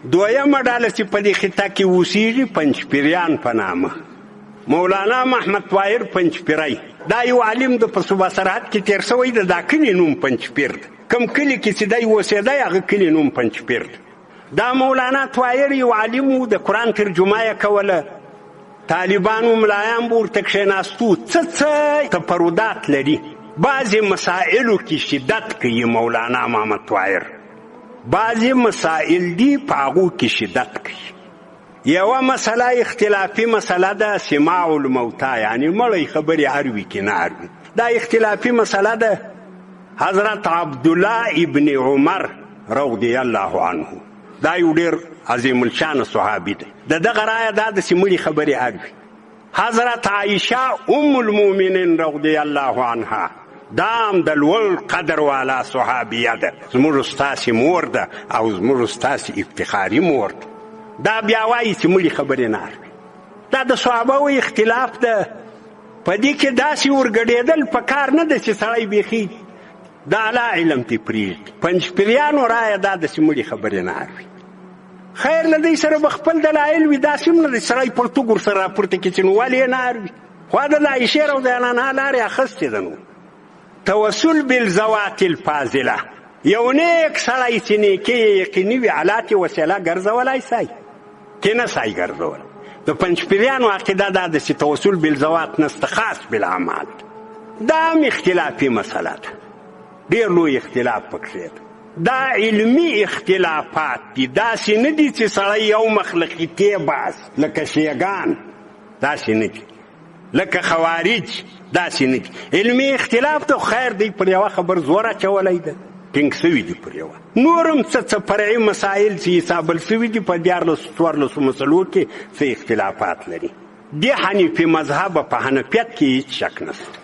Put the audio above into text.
دویمه ډله چې په دې خطه کې اوسېږي پنجپیریان په نامه. مولانا محمد طاهر پنجپیری دا یو عالم د په صوبه سرحد کې تېر شوی د دا کلي نوم پنجپیر ده. کوم کلي کې چې دی اوسېدی هغه کلي نوم پنجپیر ده. دا مولانا طاهر یو عالم و، د قرآن ترجمه یې کوله. طالبانو ملایان به ورته کښېناستو، څه تفردات لري. بعضې مسائلو کې شدت کوي مولانا محمد طاهر، بعضې مسائل دي په هغو کې شدت کوي. یوه مسله اختلافي مسله ده، سماع الموتا، یعنی مړی خبرې اروي که نه اروي. دا اختلافي مسله ده. حضرت عبدالله ابن عمر رضی الله عنه دا یو ډېر عظیم الشان صحابي دی. د دغه رایه دا ده چې مړي خبرې اروي. حضرت عایشه ام المؤمنین رضی الله عنها دا هم د لوړ قدر والا صحابیه ده، زموږ ستاسې مور ده او زموږ ستاسې افتخاري مور ده. دا بیا وایي چې مړي خبرې نه اروي. دا د صحابهو اختلاف ده. په دې کې داسې ورګډېدل په کار نه ده چې سړی بیخي د اعلی علم ته پرېږدي. پنجپیریانو رایه دا ده چې مړي خبرې نه اروي. خیر له دوی سره به خپل دلایل وي، داسې هم نه ده چې سړی پرتوګ ورسره راپورته کړي چې نو ولې یې نه اروي. خو د عایشې رضی الله عنها لارې اخیستې ده. نو توسل بالذوات الفاضله، یو نیک سړی چې نیکۍ یې یقیني وي حالات یې وسیله ګرځولی سای که نه سای ګرځولی. د پنجپیریانو عقیده دا ده چې توسل بالذوات نسته، خاص بالاعمال. دا هم اختلافي مسله ده، ډېر لوی اختلاف پکښې ده. دا علمي اختلافات دي، داسې نه دي چې سړی یو مخلقیتې باس لکه شیګان، داسې نه دي، لکه خوارج، داسې نه دي. علمي اختلاف ته خیر دی پر یوه خبر زور اچولی ده، ټینګ سوي دي پر یوه. نور هم څه فرعي مسایل چې حسابل سوي دي په 14 مسلو کې څه اختلافات لري. دې حنیفي مذهب په حنفیت کې هیڅ شک نشته.